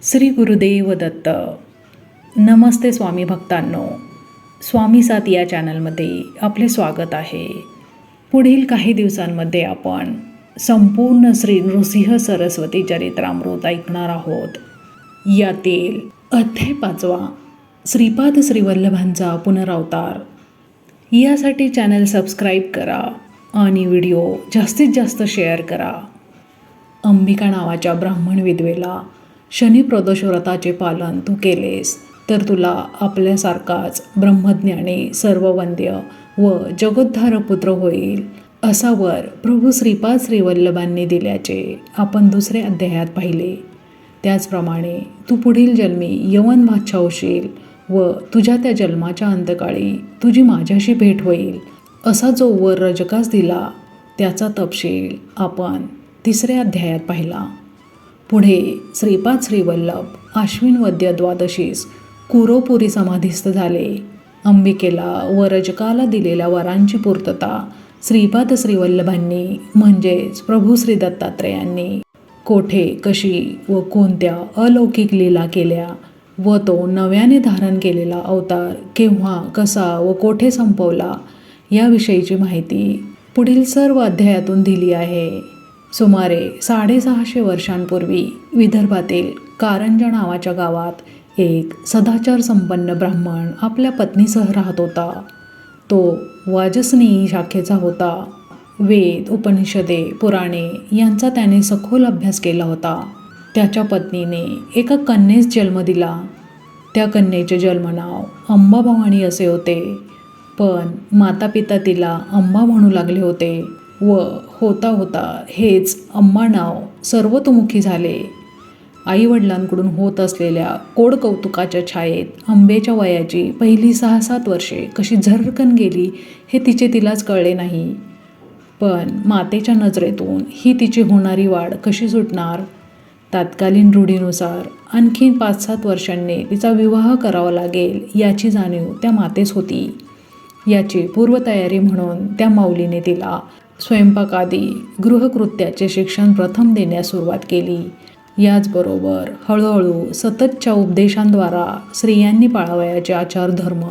श्री गुरुदेव दत्त. नमस्ते स्वामी भक्तांनो. स्वामी साथ या चॅनलमध्ये आपले स्वागत आहे. पुढील काही दिवसांमध्ये आपण संपूर्ण श्री नृसिंह सरस्वती चरित्रामृत ऐकणार आहोत. यातील अध्याय 5 श्रीपाद श्रीवल्लभांचा पुनरावतार. यासाठी चॅनल सबस्क्राईब करा आणि व्हिडिओ जास्तीत जास्त शेअर करा. अंबिका नावाच्या ब्राह्मण विधवेला शनी प्रदोष व्रताचे पालन तू केलेस तर तुला आपल्यासारखाच ब्रह्मज्ञानी सर्ववंद्य व जगोद्धार पुत्र होईल, असा वर प्रभू श्रीपाद श्रीवल्लभांनी दिल्याचे आपण दुसऱ्या अध्यायात पाहिले. त्याचप्रमाणे तू पुढील जन्मी यवन बादशाह होशील व तुझ्या त्या जन्माच्या अंतकाळी तुझी माझ्याशी भेट होईल, असा जो वर रजकास दिला त्याचा तपशील आपण तिसऱ्या अध्यायात पाहिला. पुढे श्रीपाद श्रीवल्लभ आश्विन वद्य द्वादशीस कुरोपुरी समाधीस्थ झाले. अंबिकेला व रजकाला दिलेल्या वरांची पूर्तता श्रीपाद श्रीवल्लभांनी म्हणजेच प्रभू श्री दत्तात्रेयांनी कोठे, कशी व कोणत्या अलौकिक लीला केल्या व तो नव्याने धारण केलेला अवतार केव्हा, कसा व कोठे संपवला याविषयीची माहिती पुढील सर्व अध्यायातून दिली आहे. सुमारे 650 वर्षांपूर्वी विदर्भातील कारंजा नावाच्या गावात एक सदाचार संपन्न ब्राह्मण आपल्या पत्नीसह राहत होता. तो वाजसनेयी शाखेचा होता. वेद, उपनिषदे, पुराणे यांचा त्याने सखोल अभ्यास केला होता. त्याच्या पत्नीने एका कन्येस जन्म दिला. त्या कन्येचे जन्मनाव अंबाभवानी असे होते, पण माता पिता तिला अंबा म्हणू लागले होते व होता होता हेच अंबा नाव सर्वतोमुखी झाले. आईवडिलांकडून होत असलेल्या कोड कौतुकाच्या छायेत अंबेच्या वयाची पहिली 6-7 वर्षे कशी झर्रकन गेली हे तिलाच कळले नाही. पण मातेच्या नजरेतून ही तिची होणारी वाढ कशी सुटणार? तात्कालीन रूढीनुसार आणखीन 5-7 वर्षांनी तिचा विवाह करावा लागेल याची जाणीव त्या मातेस होती. याची पूर्वतयारी म्हणून त्या माऊलीने तिला स्वयंपाकादी गृहकृत्याचे शिक्षण प्रथम देण्यास सुरुवात केली. याचबरोबर हळूहळू सततच्या उपदेशांद्वारा स्त्रियांनी पाळावयाचे आचारधर्म,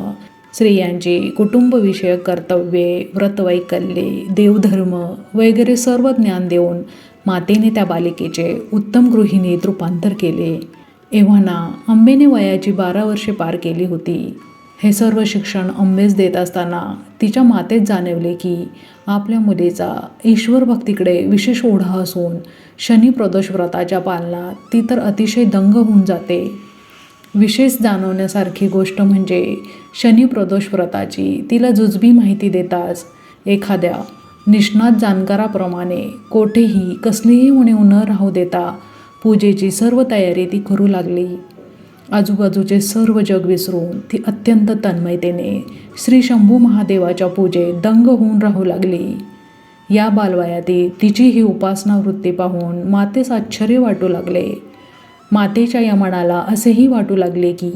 स्त्रियांची कुटुंबविषयक कर्तव्ये, व्रतवैकल्ये, देवधर्म वगैरे सर्व ज्ञान देऊन मातेने त्या बालिकेचे उत्तम गृहिणीत रूपांतर केले. एव्हाना अंबेने वयाची 12 वर्षे पार केली होती. हे सर्व शिक्षण अंबेस देत असताना तिच्या मातेत जाणवले की आपल्या मुलीचा ईश्वर भक्तीकडे विशेष ओढा असून शनी प्रदोष व्रताच्या पालनात ती तर अतिशय दंग होऊन जाते. विशेष जाणवण्यासारखी गोष्ट म्हणजे शनी प्रदोष व्रताची तिला जुजबी माहिती देताच एखाद्या निष्णात जाणकाराप्रमाणे कोठेही कसलीही उणीव न राहू देता पूजेची सर्व तयारी ती करू लागली. आजूबाजूचे सर्व जग विसरून ती अत्यंत तन्मयतेने श्री शंभू महादेवाच्या पूजेत दंग होऊन राहू लागली. या बालवयातील तिची ही उपासना वृत्ती पाहून मातेस आश्चर्य वाटू लागले. मातेच्या या मनाला असेही वाटू लागले की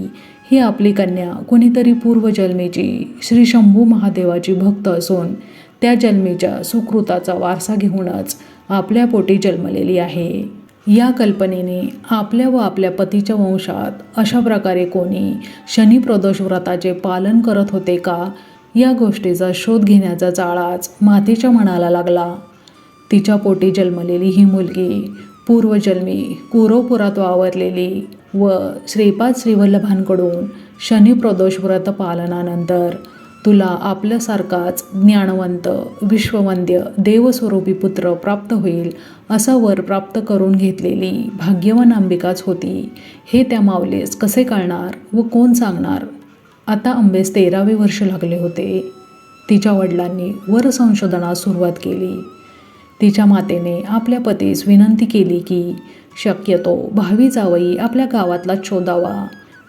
ही आपली कन्या कोणीतरी पूर्वजन्मीची श्री शंभू महादेवाची भक्त असून त्या जन्मीच्या सुकृताचा वारसा घेऊनच आपल्या पोटी जन्मलेली आहे. या कल्पनेने आपल्या व आपल्या पतीच्या वंशात अशा प्रकारे कोणी शनी प्रदोष व्रताचे पालन करत होते का या गोष्टीचा शोध घेण्याचा चाळाच मातेच्या मनाला लागला. तिच्या पोटी जन्मलेली ही मुलगी पूर्वजन्मी कुरोपुरात वावरलेली व श्रीपाद श्रीवल्लभांकडून शनी प्रदोष व्रत पालनानंतर तुला आपल्यासारखाच ज्ञानवंत, विश्ववंद्य, देवस्वरूपी पुत्र प्राप्त होईल असा वर प्राप्त करून घेतलेली भाग्यवान अंबिकाच होती हे त्या माऊलीस कसे कळणार व कोण सांगणार? आता अंबेस 13वे वर्ष लागले होते. तिच्या वडिलांनी वर संशोधनास सुरुवात केली. तिच्या मातेने आपल्या पतीस विनंती केली की शक्यतो भावी जावई आपल्या गावातला शोधावा,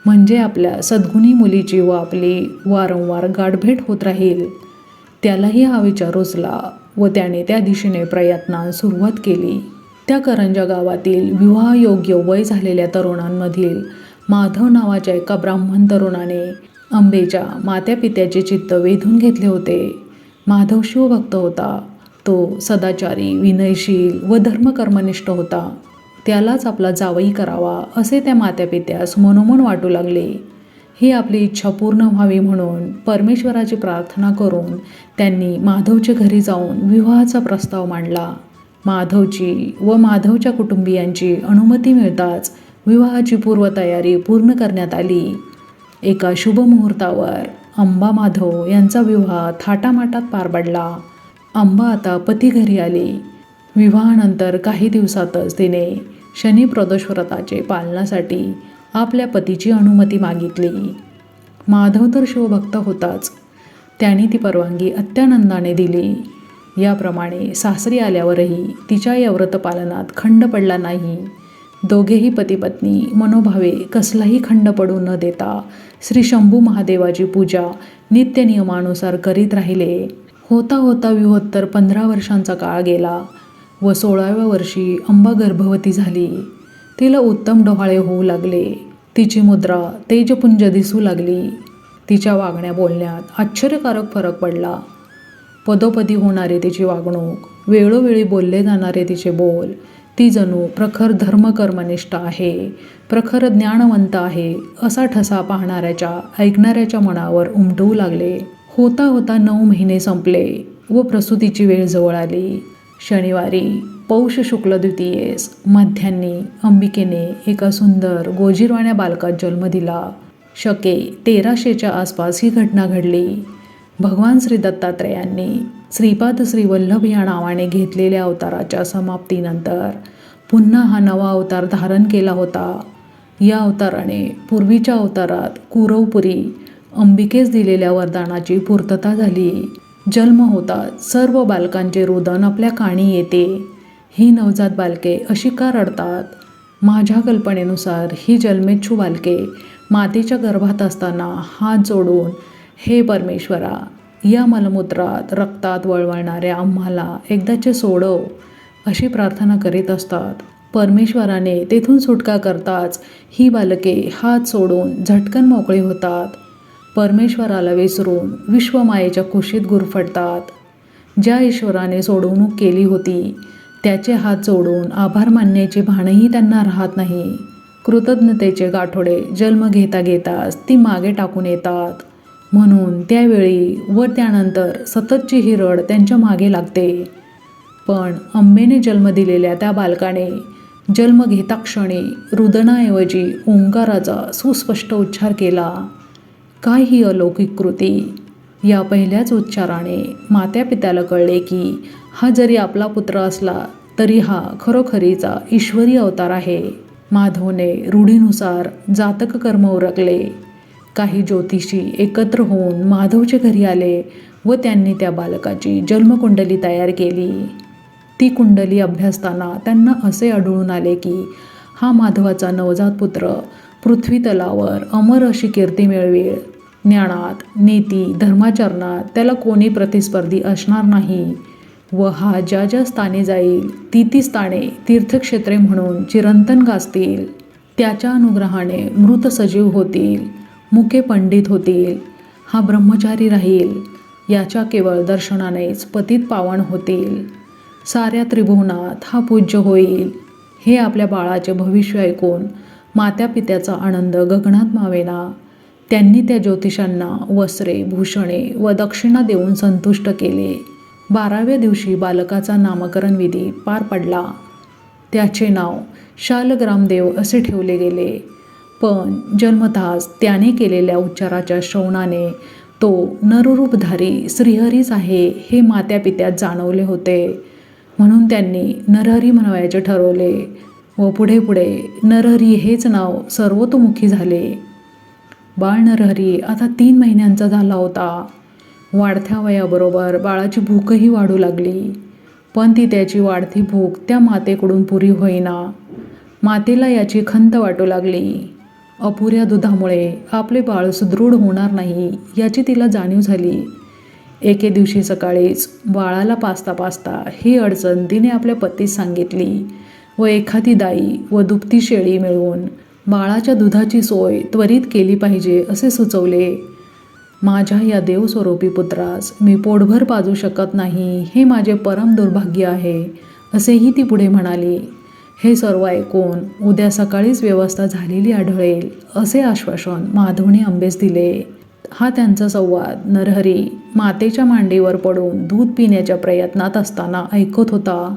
म्हणजे आपल्या सद्गुणी मुलीची व आपली वारंवार गाठभेट होत राहील. त्यालाही हा विचार रुचला व त्याने त्या दिशेने प्रयत्नास सुरुवात केली. त्या करंजा गावातील विवाहयोग्य वय झालेल्या तरुणांमधील माधव नावाच्या एका ब्राह्मण तरुणाने अंबेच्या मात्यापित्याचे चित्त वेधून घेतले होते. माधव शिवभक्त होता. तो सदाचारी, विनयशील व धर्मकर्मनिष्ठ होता. त्यालाच आपला जावई करावा असे त्या मात्यापित्यास मनोमन वाटू लागले. ही आपली इच्छा पूर्ण व्हावी म्हणून परमेश्वराची प्रार्थना करून त्यांनी माधवच्या घरी जाऊन विवाहाचा प्रस्ताव मांडला. माधवची व माधवच्या कुटुंबियांची अनुमती मिळताच विवाहाची पूर्वतयारी पूर्ण करण्यात आली. एका शुभ मुहूर्तावर अंबा माधव यांचा विवाह थाटामाटात पार पडला. अंबा आता पती घरी आली. विवाहानंतर काही दिवसातच तिने शनी प्रदोष व्रताचे पालनासाठी आपल्या पतीची अनुमती मागितली. माधव तर शिवभक्त होताच, त्याने ती परवानगी अत्यानंदाने दिली. याप्रमाणे सासरी आल्यावरही तिच्या या व्रतपालनात खंड पडला नाही. दोघेही पतिपत्नी मनोभावे कसलाही खंड पडू न देता श्री शंभू महादेवाची पूजा नित्यनियमानुसार करीत राहिले. होता होता विहोत्तर 15 वर्षांचा काळ गेला व 16व्या वर्षी अंबा गर्भवती झाली. तिला उत्तम डोहाळे होऊ लागले. तिची मुद्रा तेजपुंज दिसू लागली. तिच्या वागण्या बोलण्यात आश्चर्यकारक फरक पडला. पदोपदी होणारी तिची वागणूक, वेळोवेळी बोलले जाणारे तिचे बोल, ती जणू प्रखर धर्मकर्मनिष्ठ आहे, प्रखर ज्ञानवंत आहे असा ठसा पाहणाऱ्याच्या ऐकणाऱ्याच्या मनावर उमटवू लागले. होता होता 9 महिने संपले व प्रसूतीची वेळ जवळ आली. शनिवारी पौष शुक्ल द्वितीयेस मध्यान्ही अंबिकेने एका सुंदर गोजीरवाण्या बालकास जन्म दिला. शके 1300च्या आसपास ही घटना घडली. भगवान श्री दत्तात्रेयांनी श्रीपाद श्री वल्लभ या नावाने घेतलेल्या अवताराच्या समाप्तीनंतर पुन्हा हा नवा अवतार धारण केला होता. या अवताराने पूर्वीच्या अवतारात कुरवपुरी अंबिकेस दिलेल्या वरदानाची पूर्तता झाली. जन्म होताच सर्व बालकांचे रुदन आपल्या कानी येते. ही नवजात बालके अशी का रडतात? माझ्या कल्पनेनुसार ही जन्मेच्छू बालके मातेच्या गर्भात असताना हात जोडून, हे परमेश्वरा, या मलमूत्रात रक्तात वळवळणाऱ्या आम्हाला एकदाचे सोडव अशी प्रार्थना करीत असतात. परमेश्वराने तेथून सुटका करताच ही बालके हात सोडून झटकन मोकळी होतात. परमेश्वराला विसरून विश्वमायेच्या कुशीत गुरफटतात. ज्या ईश्वराने सोडवणूक केली होती त्याचे हात जोडून आभार मानण्याचे भानही त्यांना राहत नाही. कृतज्ञतेचे गाठोडे जन्म घेता घेताच ती मागे टाकून येतात. म्हणून त्यावेळी व त्यानंतर सततची ही रड त्यांच्या मागे लागते. पण अंबेने जन्म दिलेल्या त्या बालकाने जन्म घेता क्षणी रुदनाऐवजी ओंकाराचा सुस्पष्ट उच्चार केला. काय ही अलौकिक कृती! या पहिल्याच उच्चाराने मात्यापित्याला कळले की हा जरी आपला पुत्र असला तरी हा खरोखरीचा ईश्वरी अवतार आहे. माधवने रूढीनुसार जातक कर्म उरकले. काही ज्योतिषी एकत्र होऊन माधवच्या घरी आले व त्यांनी त्या बालकाची जन्मकुंडली तयार केली. ती कुंडली अभ्यासताना त्यांना असे आढळून आले की हा माधवाचा नवजात पुत्र पृथ्वीतलावर अमर अशी कीर्ती मिळवेल. ज्ञानात, नीती, धर्माचरणात त्याला कोणी प्रतिस्पर्धी असणार नाही व हा ज्या ज्या स्थानी जाईल ती स्थाने तीर्थक्षेत्रे म्हणून चिरंतन गाजतील. त्याच्या अनुग्रहाने मृत सजीव होतील, मुके पंडित होतील. हा ब्रह्मचारी राहील. याच्या केवळ दर्शनानेच पतित पावन होतील. साऱ्या त्रिभुवनात हा पूज्य होईल. हे आपल्या बाळाचे भविष्य ऐकून मात्यापित्याचा आनंद गगनात मावेना. त्यांनी त्या ज्योतिषांना वस्त्रे, भूषणे व दक्षिणा देऊन संतुष्ट केले. 12व्या दिवशी बालकाचा नामकरण विधी पार पडला. त्याचे नाव शालग्रामदेव असे ठेवले गेले. पण जन्मताच त्याने केलेल्या उच्चाराच्या श्रवणाने तो नररूपधारी श्रीहरीच आहे हे मात्यापित्यात जाणवले होते. म्हणून त्यांनी नरहरी म्हणावयाचे ठरवले व पुढे पुढे नरहरी हेच नाव सर्वतोमुखी झाले. बाळ नरहरी आता 3 महिन्यांचा झाला होता. वाढत्या वयाबरोबर बाळाची भूकही वाढू लागली. पण ती त्याची वाढती भूक त्या मातेकडून पुरी होईना. मातेला याची खंत वाटू लागली. अपुऱ्या दुधामुळे आपले बाळ सुदृढ होणार नाही याची तिला जाणीव झाली. एके दिवशी सकाळीच बाळाला पाजता पाजता ही अडचण तिने आपल्या पतीस सांगितली व एखादी दाई व दुभती शेळी मिळवून बाळाच्या दुधाची सोय त्वरित केली पाहिजे असे सुचवले. माझ्या या देवस्वरूपी पुत्रास मी पोटभर पाजू शकत नाही हे माझे परम दुर्भाग्य आहे असेही ती पुढे म्हणाली. हे सर्व ऐकून उद्या सकाळीच व्यवस्था झालेली आढळेल असे आश्वासन माधवने आंबेस दिले. हा त्यांचा संवाद नरहरी मातेच्या मांडीवर पडून दूध पिण्याच्या प्रयत्नात असताना ऐकत होता.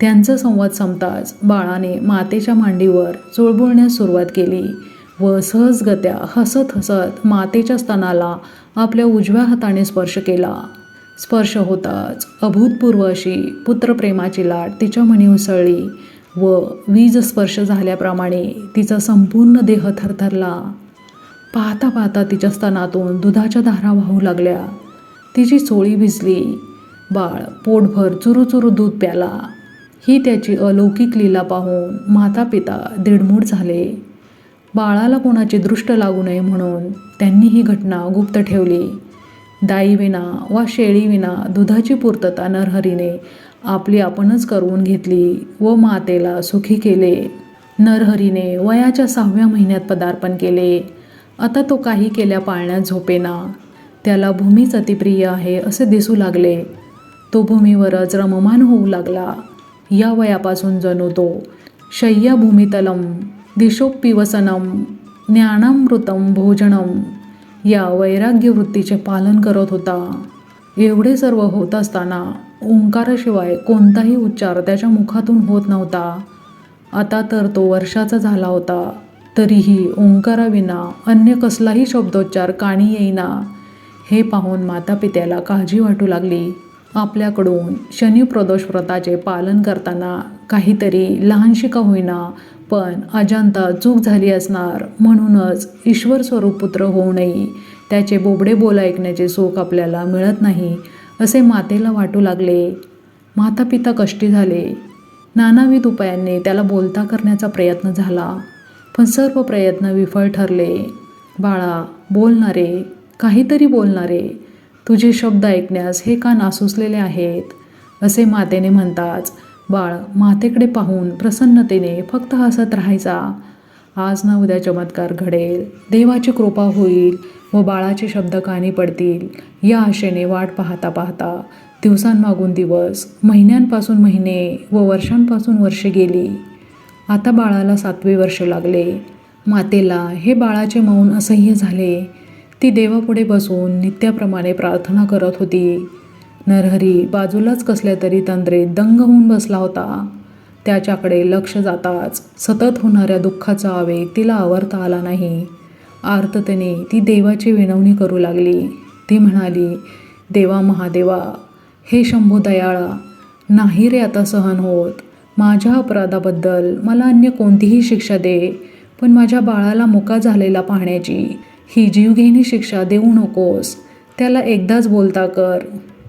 त्यांचा संवाद संपताच बाळाने मातेच्या मांडीवर चुळबुळण्यास सुरुवात केली व सहजगत्या हसत हसत मातेच्या स्तनाला आपल्या उजव्या हाताने स्पर्श केला. स्पर्श होताच अभूतपूर्व अशी पुत्रप्रेमाची लाट तिच्या मनी उसळली व वीज स्पर्श झाल्याप्रमाणे तिचा संपूर्ण देह थरथरला. पाहता पाहता तिच्या स्तनातून दुधाच्या धारा वाहू लागल्या. तिची चोळी भिजली. बाळ पोटभर चुरूचुरू दूध प्याला. ही त्याची अलौकिक लीला पाहून माता पिता दिडमूड झाले. बाळाला कोणाची दृष्ट लागू नये म्हणून त्यांनी ही घटना गुप्त ठेवली. दाईविना वा शेळीविना दुधाची पूर्तता नरहरीने आपली आपणच करून घेतली व मातेला सुखी केले. नरहरीने वयाच्या 6व्या महिन्यात पदार्पण केले. आता तो काही केल्या पाळण्यात झोपेना. त्याला भूमीच अतिप्रिय आहे असे दिसू लागले. तो भूमीवरच रममान होऊ लागला. या वयापासून जणू तो शय्या भूमितलम दिशोप्पिवसनम ज्ञानामृतम भोजनम या वैराग्य वृत्तीचे पालन करत होता. एवढे सर्व होत असताना ओंकाराशिवाय कोणताही उच्चार त्याच्या मुखातून होत नव्हता. आता तर तो वर्षाचा झाला होता, तरीही ओंकाराविना अन्य कसलाही शब्दोच्चार कानी येईना. हे पाहून मातापित्याला काळजी वाटू लागली. आपल्याकडून शनिप्रदोष व्रताचे पालन करताना काहीतरी लहानशी का होईना पण अजाणता चूक झाली असणार, म्हणूनच ईश्वर स्वरूप पुत्र होऊनही त्याचे बोबडे बोल ऐकण्याचे सुख आपल्याला मिळत नाही असे मातेला वाटू लागले. मातापिता कष्टी झाले. नानाविध उपायांनी त्याला बोलता करण्याचा प्रयत्न झाला, पण सर्व प्रयत्न विफळ ठरले. बाळा, बोलणारे, काहीतरी बोलणारे, तुझे शब्द ऐकण्यास हे कान आसुसलेले आहेत असे मातेने म्हणताच बाळ मातेकडे पाहून प्रसन्नतेने फक्त हसत राहायचा. आज ना उद्या चमत्कार घडेल, देवाची कृपा होईल व बाळाचे शब्द कानी पडतील या आशेने वाट पाहता पाहता दिवसांमागून दिवस, महिन्यांपासून महिने व वर्षांपासून वर्षे गेली. आता बाळाला 7वे वर्ष लागले. मातेला हे बाळाचे मौन असह्य झाले. ती देवापुढे बसून नित्याप्रमाणे प्रार्थना करत होती. नरहरी बाजूलाच कसल्या तरी तंद्रीत दंग होऊन बसला होता. त्याच्याकडे लक्ष जाताच सतत होणाऱ्या दुःखाचा आवेग तिला आवरता आला नाही. आर्ततेने ती देवाची विनवणी करू लागली. ती म्हणाली, देवा महादेवा, हे शंभू दयाळा, नाही रे आता सहन होत. माझ्या अपराधाबद्दल मला अन्य कोणतीही शिक्षा दे, पण माझ्या बाळाला मुका झालेला पाहण्याची ही जीवघेणी शिक्षा देऊ नकोस. त्याला एकदाच बोलता कर.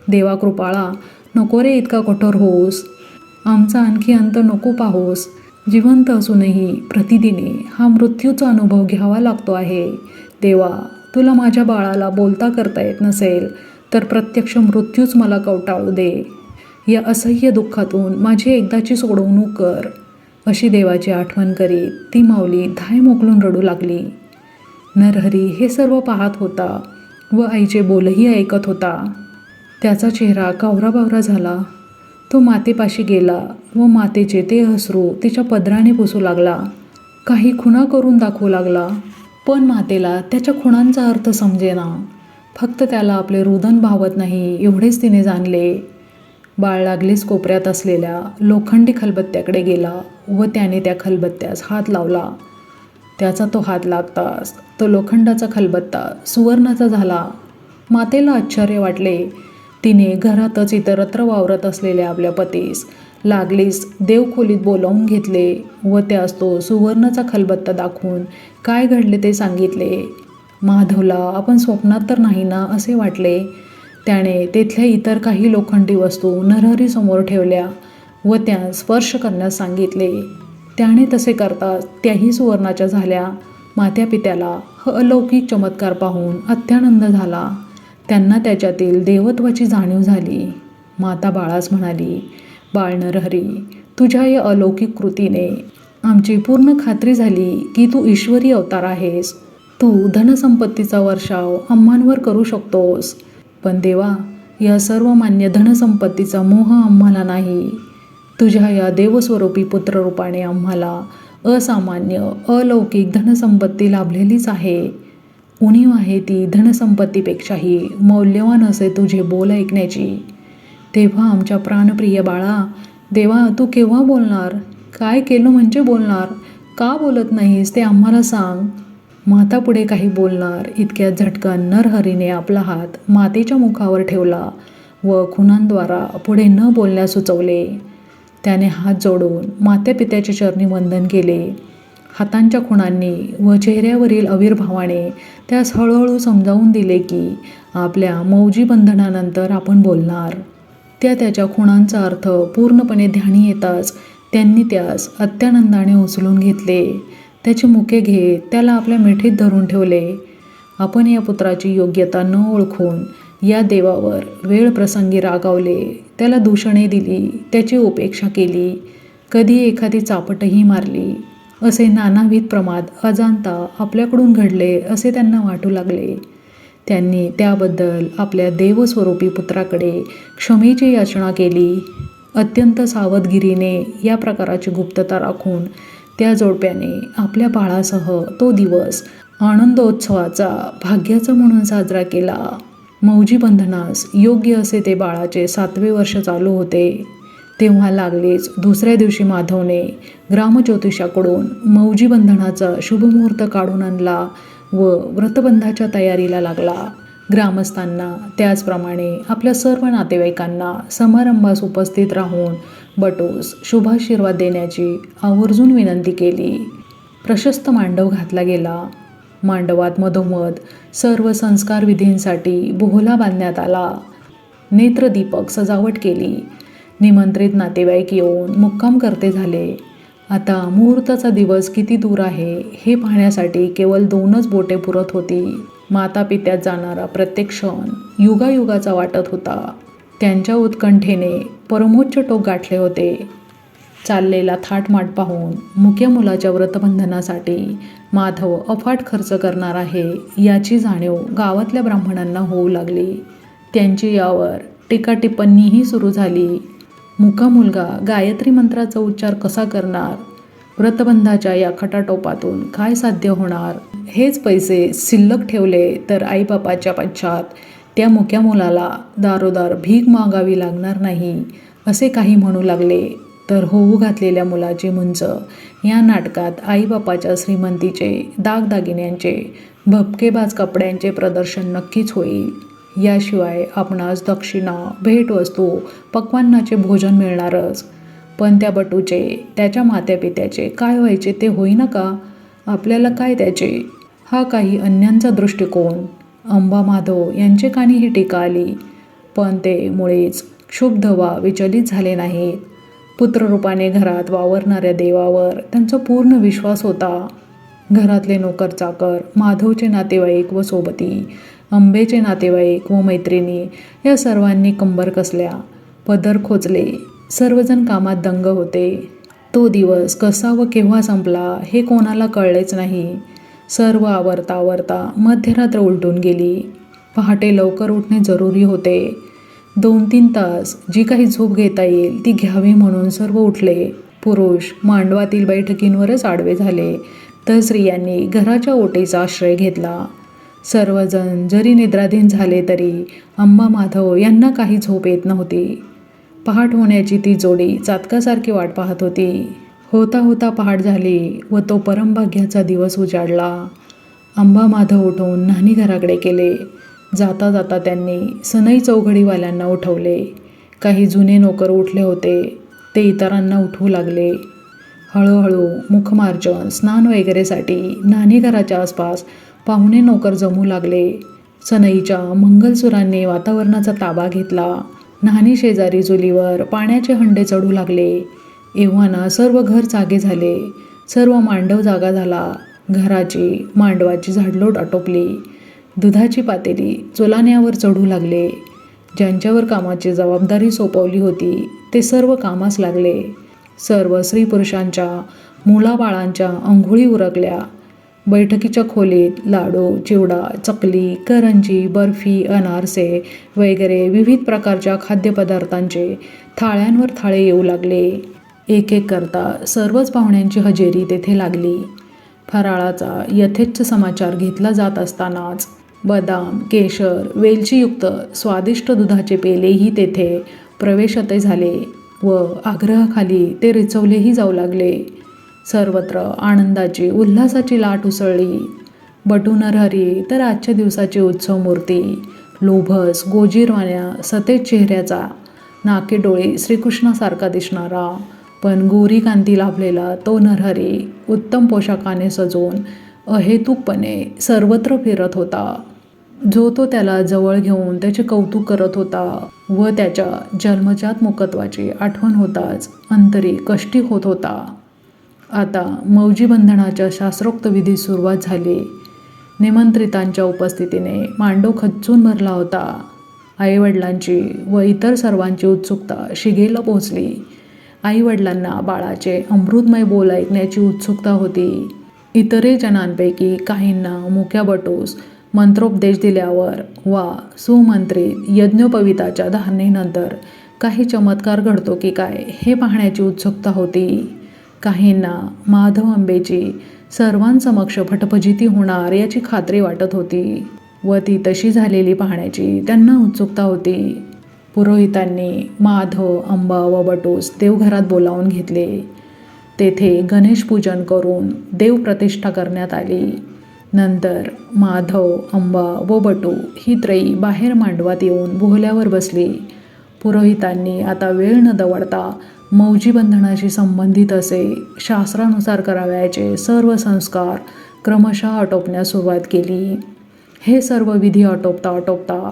देवा कृपाळा, नको रे इतका कठोर होऊस. आमचा आणखी अंत नको पाहोस. जिवंत असूनही प्रतिदिने हा मृत्यूचा अनुभव घ्यावा लागतो आहे. देवा, तुला माझ्या बाळाला बोलता करता येत नसेल तर प्रत्यक्ष मृत्यूच मला कवटाळू दे. या असह्य दुःखातून माझी एकदाची सोडवणूक कर. अशी देवाची आठवण करीत ती माऊली धाय मोकलून रडू लागली. नरहरी हे सर्व पाहत होता व आईचे बोलही ऐकत होता. त्याचा चेहरा कावराबावरा झाला. तो मातेपाशी गेला व मातेचे ते अश्रू तिच्या पदराने पुसू लागला. काही खुणा करून दाखवू लागला, पण मातेला त्याच्या खुणांचा अर्थ समजेना. फक्त त्याला आपले रुदन भावत नाही एवढेच तिने जाणले. बाळ लागलीच कोपऱ्यात असलेल्या लोखंडी खलबत्त्याकडे गेला व त्याने त्या खलबत्त्यास हात लावला. त्याचा तो हात लागताच तो लोखंडाचा खलबत्ता सुवर्णाचा झाला. मातेला आश्चर्य वाटले. तिने घरातच इतरत्र वावरत असलेल्या आपल्या पतीस लागलीच देवखोलीत बोलावून घेतले व त्यास तो सुवर्णाचा खलबत्ता दाखवून काय घडले ते सांगितले. माधवला आपण स्वप्नात तर नाही ना असे वाटले. त्याने तेथल्या इतर काही लोखंडी वस्तू नरहरीसमोर ठेवल्या व त्या स्पर्श करण्यास सांगितले. त्याने तसे करताच त्याही सुवर्णाच्या झाल्या. मात्यापित्याला हा अलौकिक चमत्कार पाहून अत्यानंद झाला. त्यांना त्याच्यातील देवत्वाची जाणीव झाली. माता बाळास म्हणाली, बाळ नरहरी, तुझ्या या अलौकिक कृतीने आमची पूर्ण खात्री झाली की तू ईश्वरी अवतार आहेस. तू धनसंपत्तीचा वर्षाव आम्हांवर करू शकतोस. पण देवा, या सर्वमान्य धनसंपत्तीचा मोह आम्हाला नाही. तुझ्या या देवस्वरूपी पुत्ररूपाने आम्हाला असामान्य अलौकिक धनसंपत्ती लाभलेलीच आहे. उणीव आहे ती धनसंपत्तीपेक्षाही मौल्यवान असे तुझे बोल ऐकण्याची. तेव्हा आमच्या प्राणप्रिय बाळा, देवा तू केव्हा बोलणार? काय केलं म्हणजे बोलणार? का बोलत नाहीस ते आम्हाला सांग. माता पुढे काही बोलणार इतक्या झटकन नरहरीने आपला हात मातेच्या मुखावर ठेवला व खुणांद्वारा पुढे न बोलण्यास सुचवले. त्याने हात जोडून मातेपित्याचे चरणी वंदन केले. हातांच्या खुणांनी व चेहऱ्यावरील आविर्भावाने त्यास हळूहळू समजावून दिले की आपल्या मौजी बंधनानंतर आपण बोलणार. त्याच्या खुणांचा अर्थ पूर्णपणे ध्यानी येताच त्यांनी त्यास अत्यानंदाने उचलून घेतले. त्याचे मुके घेत त्याला आपल्या मिठीत धरून ठेवले. आपण या पुत्राची योग्यता न ओळखून या देवावर वेळ प्रसंगी रागावले, त्याला दूषणे दिली, त्याची उपेक्षा केली, कधी एखादी चापटही मारली. असे नानाविध प्रमाद अजाणता आपल्याकडून घडले असे त्यांना वाटू लागले. त्यांनी त्याबद्दल आपल्या देवस्वरूपी पुत्राकडे क्षमेची याचना केली. अत्यंत सावधगिरीने या प्रकाराची गुप्तता राखून त्या जोडप्याने आपल्या बाळासह तो दिवस आनंदोत्सवाचा भाग्याचा म्हणून साजरा केला. मौजी बंधनास योग्य असे ते बाळाचे 7वे वर्ष चालू होते. तेव्हा लागलीच दुसऱ्या दिवशी माधवने ग्रामज्योतिषाकडून मौजी बंधनाचा शुभमुहूर्त काढून आणला व व्रतबंधाच्या तयारीला लागला. ग्रामस्थांना त्याचप्रमाणे आपल्या सर्व नातेवाईकांना समारंभास उपस्थित राहून बटूस शुभाशीर्वाद देण्याची आवर्जून विनंती केली. प्रशस्त मांडव घातला गेला. मांडवात मधोमध सर्व संस्कार विधींसाठी बोहला बांधण्यात आला. नेत्रदीपक सजावट केली. निमंत्रित नातेवाईक येऊन मुक्काम करते झाले. आता मुहूर्ताचा दिवस किती दूर आहे हे पाहण्यासाठी केवळ 2च बोटे पुरत होती. माता पित्यात जाणारा प्रत्येक क्षण युगायुगाचा वाटत होता. त्यांच्या उत्कंठेने परमोच्च टोक गाठले होते. चाललेला थाटमाट पाहून मुक्या मुलाच्या व्रतबंधनासाठी माधव अफाट खर्च करणार आहे याची जाणीव गावातल्या ब्राह्मणांना होऊ लागली. त्यांची यावर टीकाटिप्पणीही सुरू झाली. मुका मुलगा गायत्री मंत्राचा उच्चार कसा करणार? व्रतबंधाच्या या खटाटोपातून काय साध्य होणार? हेच पैसे शिल्लक ठेवले तर आईबापाच्या पश्चात त्या मुक्या मुलाला दारोदार भीक मागावी लागणार नाही असे काही म्हणू लागले तर होऊ घातलेल्या मुलाची मुंज या नाटकात आईबापाच्या श्रीमंतीचे, दागदागिन्यांचे, भपकेबाज कपड्यांचे प्रदर्शन नक्कीच होईल. याशिवाय आपणास दक्षिणा, भेटवस्तू, पक्वान्नाचे भोजन मिळणारच. पण त्या बटूचे, त्याच्या मात्यापित्याचे काय व्हायचे ते होईना का? आपल्याला काय त्याचे? हा काही अन्यांचा दृष्टिकोन. अंबा माधव यांचे कानी ही टीका आली, पण ते मुळीच क्षुब्ध वा विचलित झाले नाहीत. पुत्ररूपाने घरात वावरणाऱ्या देवावर त्यांचा पूर्ण विश्वास होता. घरातले नोकर चाकर, माधवचे नातेवाईक व सोबती, अंबेचे नातेवाईक व मैत्रिणी या सर्वांनी कंबर कसल्या, पदर खोचले. सर्वजण कामात दंग होते. तो दिवस कसा व केव्हा संपला हे कोणाला कळलेच नाही. सर्व आवरता मध्यरात्र उलटून गेली. पहाटे लवकर उठणे जरुरी होते. 2-3 तास जी काही झोप घेता येईल ती घ्यावी म्हणून सर्व उठले. पुरुष मांडवातील बैठकींवरच आडवे झाले तर स्त्रियांनी घराच्या ओटेचा आश्रय घेतला. सर्वजण जरी निद्राधीन झाले तरी अंबा माधव यांना काही झोप येत नव्हती. पहाट होण्याची ती जोडी चातकासारखी वाट पाहत होती. होता पहाट झाली व तो परमभाग्याचा दिवस उजाडला. अंबा माधव उठून न्हाणी घराकडे गेले. जाता जाता त्यांनी सनई चौघडीवाल्यांना उठवले. काही जुने नोकर उठले होते, ते इतरांना उठवू लागले. हळूहळू मुखमार्जन, स्नान वगैरेसाठी न्हाणी घराच्या आसपास पाहुणे नोकर जमू लागले. सनईच्या मंगलसुरांनी वातावरणाचा ताबा घेतला. न्हाणी शेजारी चुलीवर पाण्याचे हंडे चढू लागले. एव्हाना सर्व घर जागे झाले. सर्व मांडव जागा झाला. घराची, मांडवाची झाडलोट आटोपली. दुधाची पातेली चुलाण्यावर चढू लागले. ज्यांच्यावर कामाची जबाबदारी सोपवली होती ते सर्व कामास लागले. सर्व स्त्री पुरुषांच्या, मुलाबाळांच्या अंघोळी उरकल्या. बैठकीच्या खोलीत लाडू, चिवडा, चकली, करंजी, बर्फी, अनारसे वगैरे विविध प्रकारच्या खाद्यपदार्थांचे थाळ्यांवर थाळे येऊ लागले. एक एक करता सर्वच पाहुण्यांची हजेरी तेथे लागली. फराळाचा यथेच्छ समाचार घेतला जात असतानाच बदाम, केशर, वेलचीयुक्त स्वादिष्ट दुधाचे पेलेही तेथे प्रवेशते झाले व आग्रहाखाली ते रिचवलेही जाऊ लागले. सर्वत्र आनंदाची, उल्हासाची लाट उसळली. बटू नरहरी तर आजच्या दिवसाची उत्सव मूर्ती, लोभस, गोजीरवाण्या, सतेज चेहऱ्याचा, नाके डोळे श्रीकृष्णासारखा दिसणारा पण गोरी कांती लाभलेला तो नरहरी उत्तम पोशाखाने सजवून अहेतुकपणे सर्वत्र फिरत होता. जो तो त्याला जवळ घेऊन त्याचे कौतुक करत होता व त्याच्या जन्मजात मुकत्वाची आठवण होताच अंतरी कष्टी होत होता. आता मौजी बंधनाच्या शास्त्रोक्त विधी सुरुवात झाली. निमंत्रितांच्या उपस्थितीने मांडव खच्चून भरला होता. आईवडिलांची व इतर सर्वांची उत्सुकता शिगेला पोहोचली. आईवडिलांना बाळाचे अमृतमय बोल ऐकण्याची उत्सुकता होती. इतरही जणांपैकी काहींना मुक्या बटूस मंत्रोपदेश दिल्यावर वा सुमंत्रित यज्ञोपवीताच्या धारणेनंतर काही चमत्कार घडतो की काय हे पाहण्याची उत्सुकता होती. काहींना माधव आंबेची सर्वांसमक्ष फटफजिती होणार याची खात्री वाटत होती व ती तशी झालेली पाहण्याची त्यांना उत्सुकता होती. पुरोहितांनी माधव, अंबा व बटूस देवघरात बोलावून घेतले. तेथे गणेश पूजन करून देवप्रतिष्ठा करण्यात आली. नंतर माधव, अंबा व बटू ही त्रयी बाहेर मांडवात येऊन बोहल्यावर बसली. पुरोहितांनी आता वेळ न दवडता मौजी बंधनाशी संबंधित असे शास्त्रानुसार करावयाचे सर्व संस्कार क्रमशः आटोपण्यास सुरुवात केली. हे सर्व विधी आटोपता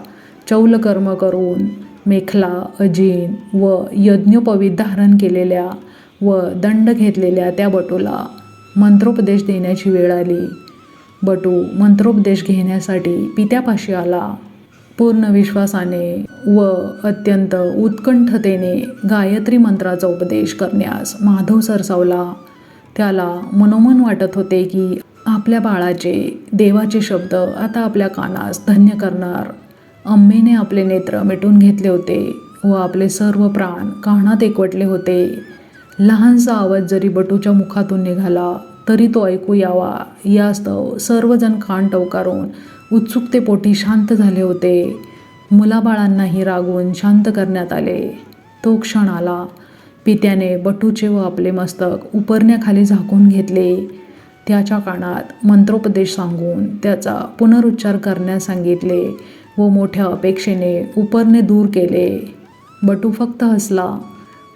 चौलकर्म करून मेखला, अजीन व यज्ञोपवीत धारण केलेल्या व दंड घेतलेल्या त्या बटूला मंत्रोपदेश देण्याची वेळ आली. बटू मंत्रोपदेश घेण्यासाठी पित्यापाशी आला. पूर्ण विश्वासाने व अत्यंत उत्कंठतेने गायत्री मंत्राचा उपदेश करण्यास माधव सरसावला. त्याला मनोमन वाटत होते की आपल्या बाळाचे देवाचे शब्द आता आपल्या कानास धन्य करणार. अंबेने आपले नेत्र मिटून घेतले होते व आपले सर्व प्राण कानात एकवटले होते. लहानसा आवाज जरी बटूच्या मुखातून निघाला तरी तो ऐकू यावा यास्तव सर्वजण कान टवकारून उत्सुकतेपोटी शांत झाले होते. मुलाबाळांनाही रागवून शांत करण्यात आले. तो क्षण आला. पित्याने बटूचे व आपले मस्तक उपरण्याखाली झाकून घेतले. त्याच्या कानात मंत्रोपदेश सांगून त्याचा पुनरुच्चार करण्यास सांगितले व मोठ्या अपेक्षेने उपरणे दूर केले. बटू फक्त हसला.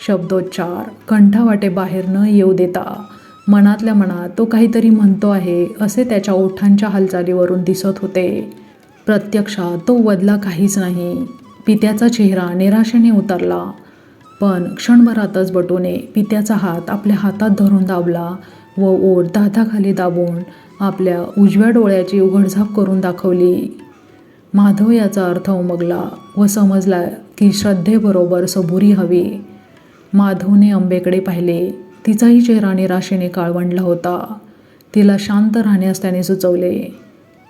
शब्दोच्चार कंठावाटे बाहेर न येऊ देता मनातल्या मनात तो काहीतरी म्हणतो आहे असे त्याच्या ओठांच्या हालचालीवरून दिसत होते. प्रत्यक्षात तो वदला काहीच नाही. पित्याचा चेहरा निराशेने उतरला. पण क्षणभरातच बटूने पित्याचा हात आपल्या हातात धरून दाबला व ओठ दाताखाली दाबून आपल्या उजव्या डोळ्याची उघडझाप करून दाखवली. माधव याचा अर्थ उमगला व समजला की श्रद्धेबरोबर सबुरी हवी. माधवने अंबेकडे पाहिले. तिचाही चेहरा निराशेने काळवंडला होता. तिला शांत राहण्यास त्याने सुचवले.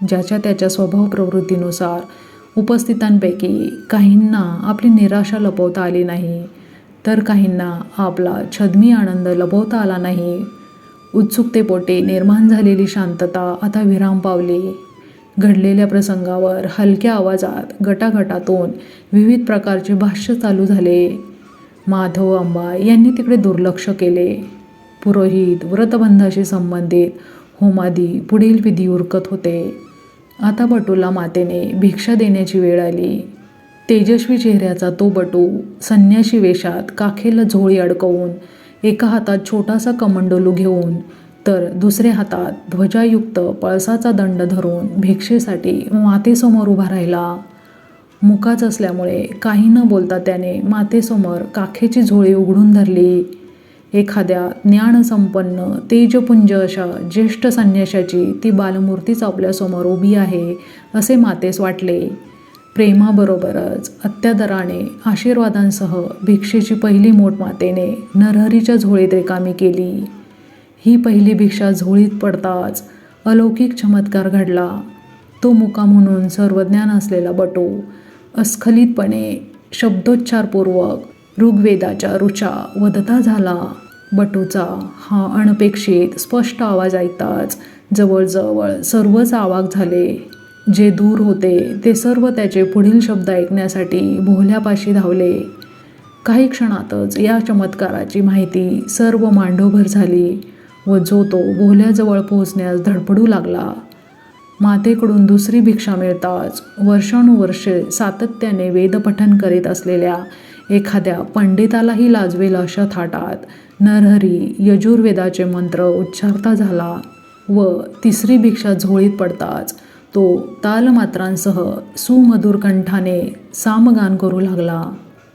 ज्याच्या त्याच्या स्वभाव प्रवृत्तीनुसार उपस्थितांपैकी काहींना आपली निराशा लपवता आली नाही तर काहींना आपला छद्मी आनंद लपवता आला नाही. उत्सुकतेपोटी निर्माण झालेली शांतता आता विराम पावली. घडलेल्या प्रसंगावर हलक्या आवाजात गटागटातून विविध प्रकारचे भाष्य चालू झाले. माधव, अंबा यांनी तिकडे दुर्लक्ष केले. पुरोहित व्रतबंधाशी संबंधित होमादी पुढील विधी उरकत होते. आता बटूला मातेने भिक्षा देण्याची वेळ आली. तेजस्वी चेहऱ्याचा तो बटू संन्याशी वेशात काखेला झोळी अडकवून एका हातात छोटासा कमंडलू घेऊन तर दुसऱ्या हातात ध्वजायुक्त पळसाचा दंड धरून भिक्षेसाठी मातेसमोर उभा राहिला. मुकाच असल्यामुळे काही न बोलता त्याने मातेसमोर काखेची झोळी उघडून धरली. एखाद्या ज्ञानसंपन्न तेजपुंज अशा ज्येष्ठ संन्याशाची ती बालमूर्तीच आपल्यासमोर उभी आहे असे मातेस वाटले. प्रेमाबरोबरच अत्यादराने आशीर्वादांसह भिक्षेची पहिली मोठ मातेने नरहरीच्या झोळीत रिकामी केली. ही पहिली भिक्षा झोळीत पडताच अलौकिक चमत्कार घडला. तो मुका म्हणून सर्वज्ञान असलेला बटू अस्खलितपणे शब्दोच्चारपूर्वक ऋग्वेदाच्या ऋचा वदता झाला. बटूचा हा अनपेक्षित स्पष्ट आवाज ऐकताच जवळजवळ सर्वच अवाक झाले. जे दूर होते ते सर्व त्याचे पुढील शब्द ऐकण्यासाठी बोहल्यापाशी धावले. काही क्षणातच या चमत्काराची माहिती सर्व मांडोभर झाली व जो तो बोहल्याजवळ पोहोचण्यास धडपडू लागला. मातेकडून दुसरी भिक्षा मिळताच वर्षानुवर्षे सातत्याने वेदपठन करीत असलेल्या एखाद्या पंडितालाही लाजवेल अशा थाटात नरहरी यजुर्वेदाचे मंत्र उच्चारता झाला व तिसरी भिक्षा झोळीत पडताच तो तालमात्रांसह सुमधुर कंठाने सामगान करू लागला.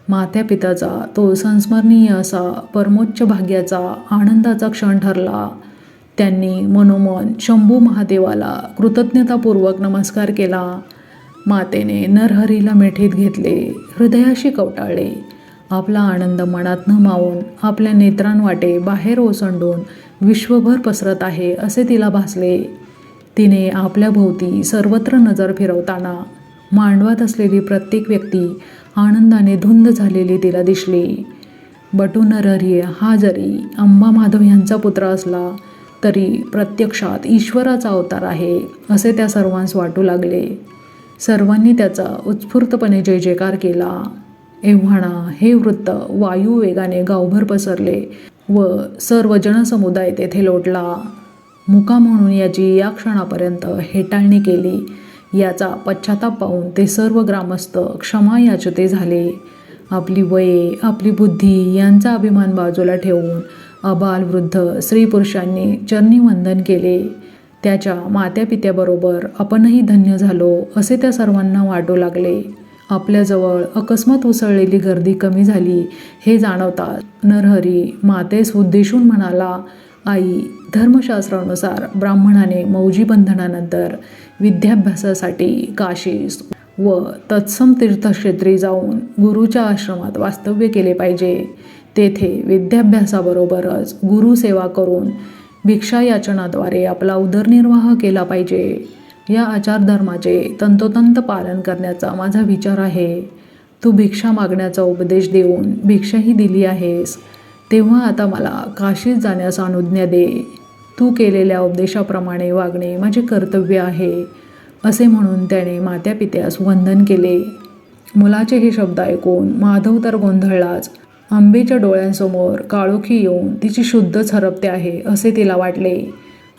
मात्यापित्याचा तो संस्मरणीय असा परमोच्च भाग्याचा आनंदाचा क्षण ठरला. त्यांनी मनोमन शंभू महादेवाला कृतज्ञतापूर्वक नमस्कार केला. मातेने नरहरीला मिठीत घेतले, हृदयाशी कवटाळले. आपला आनंद मनात न मावून आपल्या नेत्रांवाटे बाहेर ओसंडून विश्वभर पसरत आहे असे तिला भासले. तिने आपल्या भोवती सर्वत्र नजर फिरवताना मांडवात असलेली प्रत्येक व्यक्ती आनंदाने धुंद झालेली तिला दिसली. बटू नरहरी हा जरी अंबा माधव यांचा पुत्र असला तरी प्रत्यक्षात ईश्वराचा अवतार आहे असे त्या सर्वांस वाटू लागले. सर्वांनी त्याचा उत्स्फूर्तपणे जय जयकार केला. एव्हाना हे वृत्त वायू वेगाने गावभर पसरले व सर्व जनसमुदाय तेथे लोटला. मुका म्हणून याची या क्षणापर्यंत हेटाळणी केली याचा पश्चाताप पाहून ते सर्व ग्रामस्थ क्षमा याचते झाले. आपली वये, आपली बुद्धी यांचा अभिमान बाजूला ठेवून अबाल वृद्ध स्त्री पुरुषांनी चरणी वंदन केले. त्याच्या मात्यापित्याबरोबर आपणही धन्य झालो असे त्या सर्वांना वाटू लागले. आपल्याजवळ अकस्मात उसळलेली गर्दी कमी झाली हे जाणवताच नरहरी मातेस उद्देशून म्हणाला, आई, धर्मशास्त्रानुसार ब्राह्मणाने मौजी बंधनानंतर विद्याभ्यासासाठी काशीस व तत्सम तीर्थक्षेत्री जाऊन गुरुच्या आश्रमात वास्तव्य केले पाहिजे. तेथे विद्याभ्यासाबरोबरच गुरुसेवा करून भिक्षायाचनाद्वारे आपला उदरनिर्वाह केला पाहिजे. या आचारधर्माचे तंतोतंत पालन करण्याचा माझा विचार आहे. तू भिक्षा मागण्याचा उपदेश देऊन भिक्षाही दिली आहेस, तेव्हा आता मला काशीत जाण्यास अनुज्ञा दे. तू केलेल्या उपदेशाप्रमाणे वागणे माझे कर्तव्य आहे असे म्हणून त्याने मात्यापित्यास वंदन केले. मुलाचे हे शब्द ऐकून माधव तर गोंधळलाच. आंबेच्या डोळ्यांसमोर काळोखी येऊन तिची शुद्धच हरपते आहे असे तिला वाटले.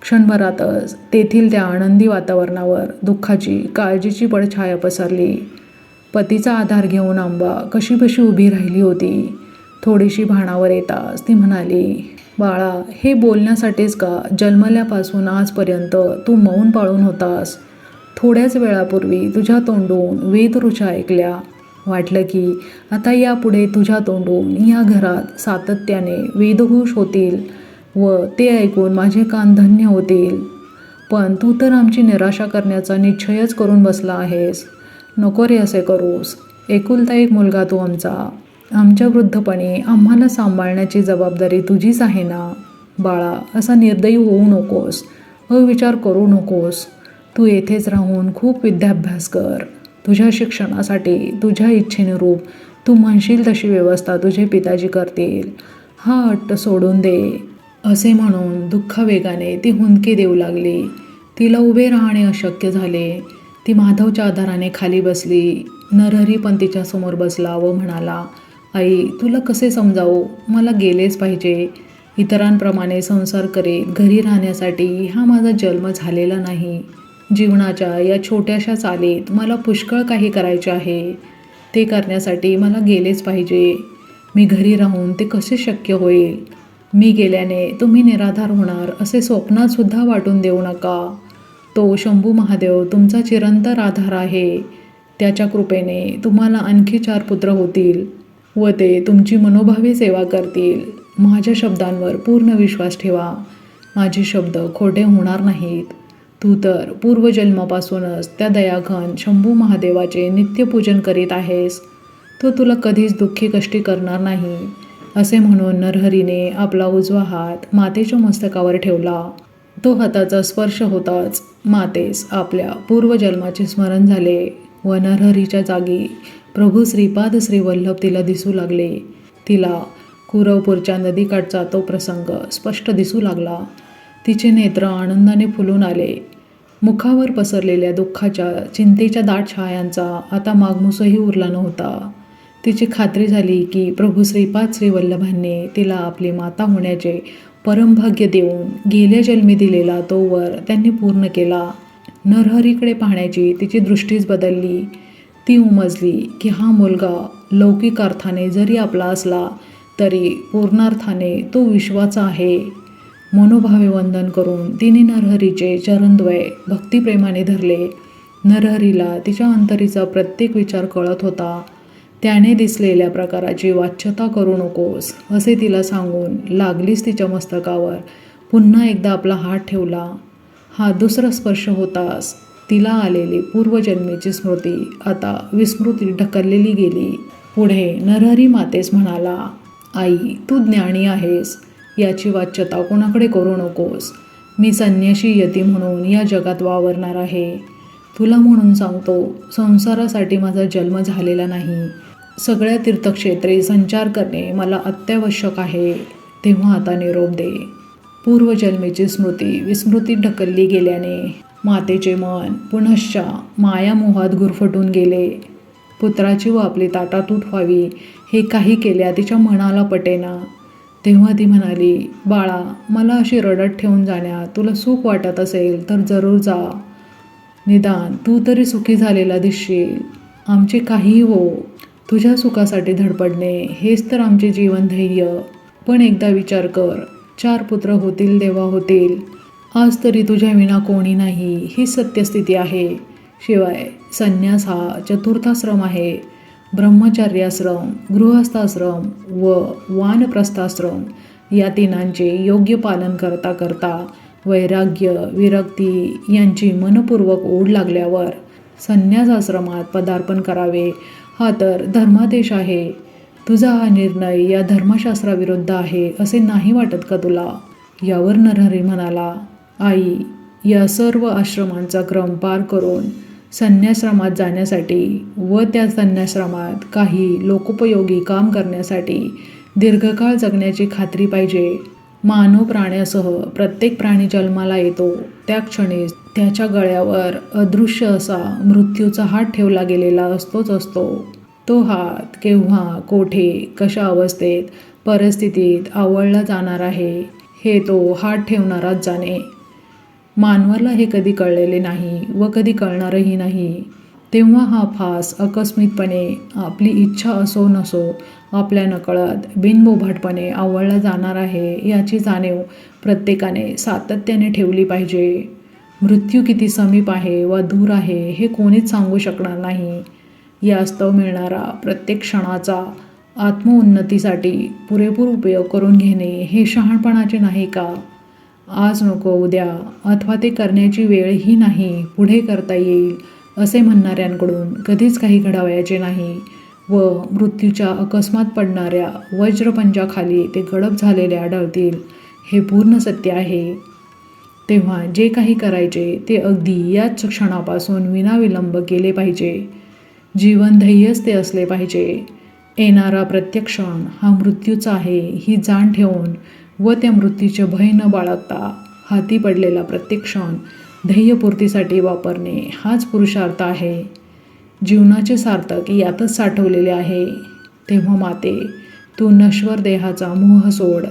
क्षणभरातच तेथील त्या आनंदी वातावरणावर दुःखाची, काळजीची पडछाया पसरली. पतीचा आधार घेऊन आंबा कशीबशी उभी राहिली होती. थोडीशी भानावर येताच ती म्हणाली, बाळा, हे बोलण्यासाठीच का जन्मल्यापासून आजपर्यंत तू मौन पाळून होतास? थोड्याच वेळापूर्वी तुझ्या तोंडून वेदऋचा ऐकल्या. वाटलं की आता यापुढे तुझ्या तोंडून या घरात सातत्याने वेदघोष होतील व ते ऐकून माझे कान धन्य होतील. पण तू तर आमची निराशा करण्याचा निश्चयच करून बसला आहेस. नको रे असे करूस. एकुलता एक मुलगा तू आमचा. आमच्या वृद्धपणी आम्हाला सांभाळण्याची जबाबदारी तुझीच आहे ना. बाळा, असा निर्दयी होऊ नकोस, अविचार करू नकोस. तू येथेच राहून खूप विद्याभ्यास कर. तुझ्या शिक्षणासाठी तुझ्या इच्छेनुरूप तू म्हणशील तशी व्यवस्था तुझे पिताजी करतील. हा हट्ट सोडून दे. असे म्हणून दुःखावेगाने ती हुंदके देऊ लागली. तिला उभे राहणे अशक्य झाले. ती माधवच्या आधाराने खाली बसली. नरहरी पण तिच्यासमोर बसला व म्हणाला, आई, तुला कसे समजावू? मला गेलेच पाहिजे. इतरांप्रमाणे संसार करीत घरी राहण्यासाठी हा माझा जन्म झालेला नाही. जीवनाच्या या छोट्याशा चालीत मला पुष्कळ काही करायचे आहे. ते करण्यासाठी मला गेलेच पाहिजे. मी घरी राहून ते कसे शक्य होईल? मी गेल्याने तुम्ही निराधार होणार असे स्वप्नातसुद्धा वाटून देऊ नका. तो शंभू महादेव तुमचा चिरंतर आधार आहे. त्याच्या कृपेने तुम्हाला आणखी 4 पुत्र होतील व ते तुमची मनोभावे सेवा करतील. माझ्या शब्दांवर पूर्ण विश्वास ठेवा. माझे शब्द खोटे होणार नाहीत. तू तर पूर्वजन्मापासूनच त्या दयाघन शंभू महादेवाचे नित्यपूजन करीत आहेस. तो तुला कधीच दुःखी कष्टी करणार नाही. असे म्हणून नरहरीने आपला उजवा हात मातेच्या मस्तकावर ठेवला. तो हाताचा स्पर्श होताच मातेस आपल्या पूर्वजन्माचे स्मरण झाले व नरहरीच्या जागी प्रभू श्रीपाद श्री वल्लभ तिला दिसू लागले. तिला कुरवपूरच्या नदीकाठचा तो प्रसंग स्पष्ट दिसू लागला. तिचे नेत्र आनंदाने फुलून आले. मुखावर पसरलेल्या दुःखाच्या चिंतेच्या दाट छायांचा आता मागमूसही उरला नव्हता. तिची खात्री झाली की प्रभू श्रीपाद श्री वल्लभांनी तिला आपली माता होण्याचे परमभाग्य देऊन गेल्या जन्मी दिलेला तो वर त्यांनी पूर्ण केला. नरहरीकडे पाहण्याची तिची दृष्टीच बदलली. ती उमजली की हा मुलगा लौकिक अर्थाने जरी आपला असला तरी पूर्णार्थाने तो विश्वाचा आहे. मनोभावे वंदन करून तिने नरहरीचे चरणद्वय भक्तिप्रेमाने धरले. नरहरीला तिच्या अंतरीचा प्रत्येक विचार कळत होता. त्याने दिसलेल्या प्रकाराची वाच्यता करू नकोस असे तिला सांगून लागलीच तिच्या मस्तकावर पुन्हा एकदा आपला हात ठेवला. हा दुसरा स्पर्श होताच तिला आलेली पूर्वजन्मीची स्मृती आता विस्मृतीत ढकललेली गेली. पुढे नरहरी मातेस म्हणाला, आई, तू ज्ञानी आहेस, याची वाच्यता कोणाकडे करू नकोस. मी संन्याशी यती म्हणून या जगात वावरणार आहे. तुला म्हणून सांगतो, संसारासाठी माझा जन्म झालेला नाही. सगळ्या तीर्थक्षेत्री संचार करणे मला अत्यावश्यक आहे. तेव्हा आता निरोप दे. पूर्वजन्मीची स्मृती विस्मृतीत ढकलली गेल्याने मातेचे मन पुनश्च मायामोहात गुरफटून गेले. पुत्राची व आपली ताटातूट व्हावी हे काही केल्या तिच्या मनाला पटेना. तेव्हा ती म्हणाली, बाळा, मला अशी रडत ठेवून जाण्यात तुला सुख वाटत असेल तर जरूर जा. निदान तू तरी सुखी झालेला दिसशील. आमचे काहीही हो, तुझ्या सुखासाठी धडपडणे हेच तर आमचे जीवनध्येय. पण एकदा विचार कर, 4 पुत्र होतील तेव्हा होतील. आज तरी तुझ्या विना कोणी नाही ही सत्यस्थिती आहे. शिवाय संन्यास हा चतुर्थाश्रम आहे. ब्रह्मचर्याश्रम, गृहस्थाश्रम व वानप्रस्थाश्रम या तिनांचे योग्य पालन करता करता वैराग्य, विरक्ती यांची मनपूर्वक ओढ लागल्यावर संन्यासाश्रमात पदार्पण करावे हा तर धर्मादेश आहे. तुझा हा निर्णय या धर्मशास्त्राविरुद्ध आहे असे नाही वाटत का तुला? यावर नरहरी म्हणाला, आई, या सर्व आश्रमांचा क्रम पार करून संन्याश्रमात जाण्यासाठी व त्या संन्याश्रमात काही लोकोपयोगी काम करण्यासाठी दीर्घकाळ जगण्याची खात्री पाहिजे. मानव प्राण्यासह प्रत्येक प्राणी जन्माला येतो त्या क्षणीच त्याच्या गळ्यावर अदृश्य असा मृत्यूचा हात ठेवला गेलेला असतोच असतो. तो हात केव्हा, कोठे, कशा अवस्थेत, परिस्थितीत आवळला जाणार आहे हे तो हात ठेवणाराच जाणे. मानवाला हे कधी कळलेले नाही व कधी कळणारही नाही. तेव्हा हा फास आकस्मितपणे आपली इच्छा असो नसो आपल्या नकळत बिनबोभाटपणे आवळला जाणार आहे याची जाणीव प्रत्येकाने सातत्याने ठेवली पाहिजे. मृत्यू किती समीप आहे वा दूर आहे हे कोणीच सांगू शकणार नाही. यास्तव मिळणारा प्रत्येक क्षणाचा आत्मोन्नतीसाठी पुरेपूर उपयोग करून घेणे हे शहाणपणाचे नाही का? आज नको उद्या, अथवा ते करण्याची वेळही नाही, पुढे करता येईल असे म्हणणाऱ्यांकडून कधीच काही घडावयाचे नाही व मृत्यूच्या अकस्मात पडणाऱ्या वज्रपंजाखाली ते गडप झालेले आढळतील हे पूर्ण सत्य आहे. तेव्हा जे काही करायचे ते अगदी याच क्षणापासून विनाविलंब केले पाहिजे. जीवनध्येयच ते असले पाहिजे. येणारा प्रत्येक क्षण हा मृत्यूचा आहे ही जाण ठेवून व त्या मृत्यूचे भय न बाळगता हाती पडलेला प्रत्येक क्षण ध्येयपूर्तीसाठी वापरणे हाच पुरुषार्थ आहे. जीवनाचे सार्थक यातच साठवलेले आहे. तेव्हा माते, तू नश्वर देहाचा मोह सोड,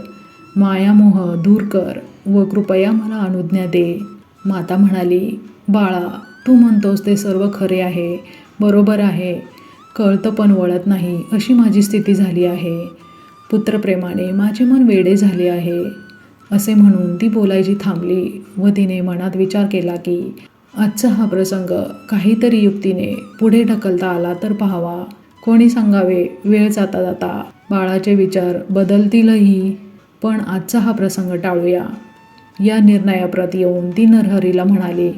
मायामोह दूर कर व कृपया मला अनुज्ञा दे. माता म्हणाली, बाळा, तू म्हणतोस ते सर्व खरे आहे, बरोबर आहे. कळतं पण वळत नाही अशी माझी स्थिती झाली आहे. पुत्रप्रेमाने माझे मन वेडे झाले आहे. असे म्हणून ती बोलायची थांबली व तिने मनात विचार केला की आजचा हा प्रसंग काहीतरी युक्तीने पुढे ढकलता आला तर पाहावा. कोणी सांगावे, वेळ जाता जाता बाळाचे विचार बदलतीलही. पण आजचा हा प्रसंग टाळूया. या निर्णयाप्रत येऊन ती नरहरीला म्हणाली,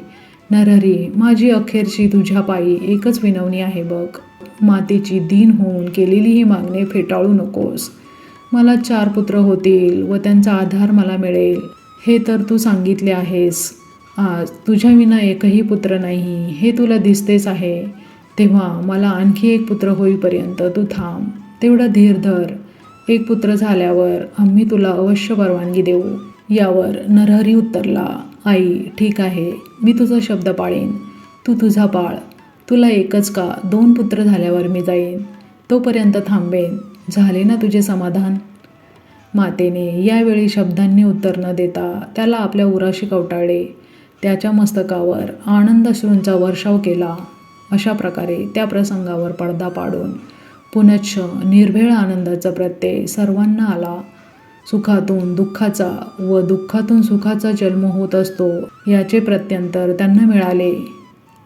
नरहरी, माझी अखेरची तुझ्या पायी एकच विनवणी आहे बघ. मातेची दीन होऊन केलेली ही मागणी फेटाळू नकोस. मला 4 पुत्र होतील व त्यांचा आधार मला मिळेल हे तर तू सांगितले आहेस. आज तुझ्याविना एकही पुत्र नाही हे तुला दिसतेच आहे. तेव्हा मला आणखी एक पुत्र होईपर्यंत तू थांब, तेवढा धीर धर. एक पुत्र झाल्यावर आम्ही तुला अवश्य परवानगी देऊ. यावर नरहरी उत्तरला, आई ठीक आहे, मी तुझा शब्द पाळीन. तू तुझा पाळ. तुला एकच का 2 पुत्र झाल्यावर मी जाईन, तोपर्यंत थांबेन. झाले ना तुझे समाधान? मातेने यावेळी शब्दांनी उत्तर न देता त्याला आपल्या उराशी कवटाळले. त्याच्या मस्तकावर आनंदाश्रूंचा वर्षाव केला. अशा प्रकारे त्या प्रसंगावर पडदा पाडून पुनश्च निर्भेळ आनंदाचा प्रत्यय सर्वांना आला. सुखातून दुःखाचा व दुःखातून सुखाचा जन्म होत असतो याचे प्रत्यंतर त्यांना मिळाले.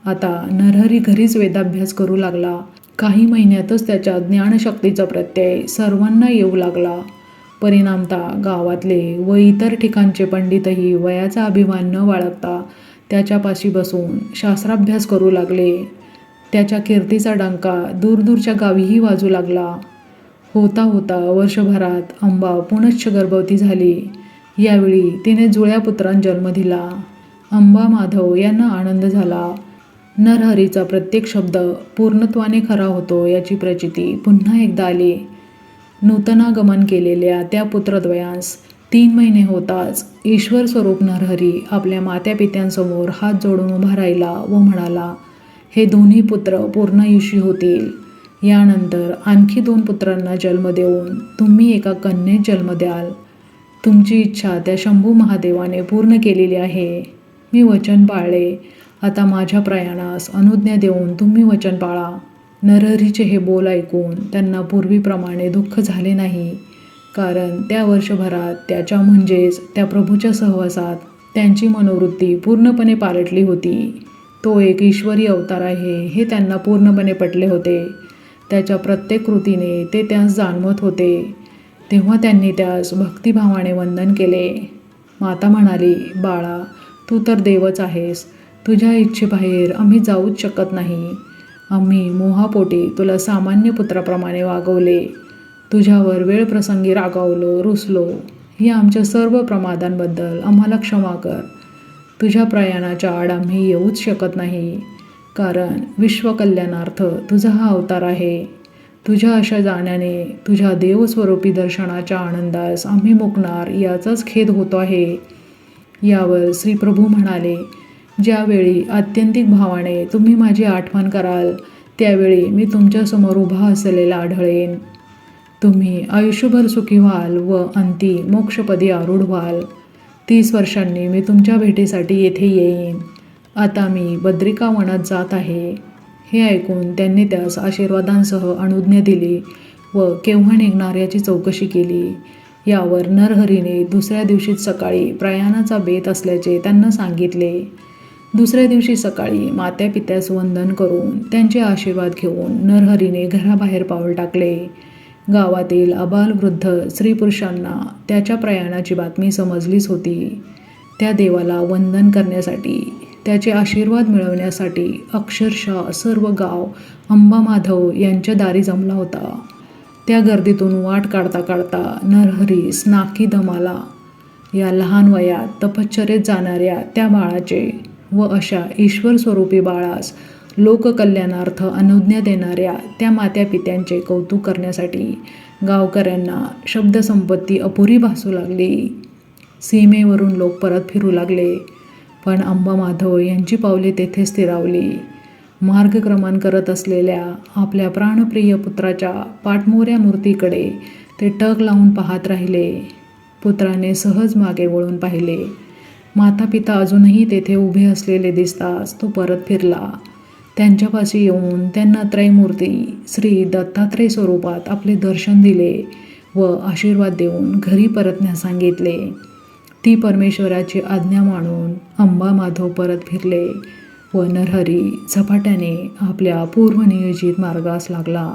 आता नरहरी घरीच वेदाभ्यास करू लागला. काही महिन्यातच त्याच्या ज्ञानशक्तीचा प्रत्यय सर्वांना येऊ लागला. परिणामतः गावातले व इतर ठिकाणचे पंडितही वयाचा अभिमान न बाळगता त्याच्यापाशी बसून शास्त्राभ्यास करू लागले. त्याच्या कीर्तीचा डंका दूरदूरच्या गावीही वाजू लागला. होता होता वर्षभरात अंबा पुनश्च गर्भवती झाली. यावेळी तिने जुळ्या पुत्रांना जन्म दिला. अंबा माधव यांना आनंद झाला. नरहरीचा प्रत्येक शब्द पूर्णत्वाने खरा होतो याची प्रचिती पुन्हा एकदा आली. नूतनागमन केलेल्या त्या पुत्रद्वयांस 3 महिने होताच ईश्वर स्वरूप नरहरी आपल्या मात्यापित्यांसमोर हात जोडून उभा राहिला व म्हणाला, हे दोन्ही पुत्र पूर्णायुषी होतील. यानंतर आणखी 2 पुत्रांना जन्म देऊन तुम्ही एका कन्येस जन्म द्याल. तुमची इच्छा त्या शंभू महादेवाने पूर्ण केलेली आहे. मी वचन पाळले. आता माझ्या प्रयाणास अनुज्ञा देऊन तुम्ही वचन पाळा. नरहरीचे हे बोल ऐकून त्यांना पूर्वीप्रमाणे दुःख झाले नाही. कारण त्या वर्षभरात त्याच्या म्हणजेच त्या प्रभूच्या सहवासात त्यांची मनोवृत्ती पूर्णपणे पालटली होती. तो एक ईश्वरी अवतार आहे हे त्यांना पूर्णपणे पटले होते. त्याच्या प्रत्येक कृतीने ते त्यास जाणवत होते. तेव्हा त्यांनी त्यास भक्तिभावाने वंदन केले. माता म्हणाली, बाळा, तू तर देवच आहेस. तुझ्या इच्छेबाहेर आम्ही जाऊच शकत नाही. आम्ही मोहापोटी तुला सामान्य पुत्राप्रमाणे वागवले. तुझ्यावर वेळप्रसंगी रागावलो, रुसलो. या आमच्या सर्व प्रमादांबद्दल आम्हाला क्षमा कर. तुझ्या प्रयाणाच्या आड आम्ही येऊच शकत नाही. कारण विश्वकल्याणार्थ तुझा हा अवतार आहे. तुझ्या अशा जाण्याने तुझ्या देवस्वरूपी दर्शनाच्या आनंदास आम्ही मुकणार याचाच खेद होतो आहे. यावर श्रीप्रभू म्हणाले, ज्यावेळी आत्यंतिक भावाने तुम्ही माझी आठवण कराल त्यावेळी मी तुमच्यासमोर उभा असलेला आढळेन. तुम्ही आयुष्यभर सुखी व्हाल व अंती मोक्षपदी आरूढ व्हाल. 30 वर्षांनी मी तुमच्या भेटीसाठी येथे येईन. आता मी बद्रिका वनात जात आहे. हे ऐकून त्यांनी त्यास आशीर्वादांसह अनुज्ञा दिली व केव्हा निघणार याची चौकशी केली. यावर नरहरीने दुसऱ्या दिवशीच सकाळी प्रयाणाचा बेत असल्याचे त्यांना सांगितले. दुसऱ्या दिवशी सकाळी मात्यापित्यास वंदन करून त्यांचे आशीर्वाद घेऊन नरहरीने घराबाहेर पाऊल टाकले. गावातील आबालवृद्ध स्त्रीपुरुषांना त्याच्या प्रयाणाची बातमी समजलीच होती. त्या देवाला वंदन करण्यासाठी, त्याचे आशीर्वाद मिळवण्यासाठी अक्षरशः सर्व गाव अंबा माधव यांच्या दारी जमला होता. त्या गर्दीतून वाट काढता काढता नरहरीस नाकी दम आला. या लहान वयात तपश्चर्येत जाणाऱ्या त्या बाळाचे व अशा ईश्वर स्वरूपी बाळास लोककल्याणार्थ अनुज्ञा देणाऱ्या त्या मात्यापित्यांचे कौतुक करण्यासाठी गावकऱ्यांना शब्दसंपत्ती अपुरी भासू लागली. सीमेवरून लोक परत फिरू लागले. पण अंबा माधव यांची पावले तेथे स्थिरावली. मार्गक्रमण करत असलेल्या आपल्या प्राणप्रिय पुत्राच्या पाठमोऱ्या मूर्तीकडे ते टक लावून पाहत राहिले. पुत्राने सहज मागे वळून पाहिले. मातापिता अजूनही तेथे उभे असलेले दिसताच तो परत फिरला. त्यांच्यापाशी येऊन त्यांना त्रयमूर्ती श्री दत्तात्रय स्वरूपात आपले दर्शन दिले व आशीर्वाद देऊन घरी परतण्यास सांगितले. ती परमेश्वराची आज्ञा मानून अंबा माधव परत फिरले व नरहरी झपाट्याने आपल्या पूर्वनियोजित मार्गास लागला.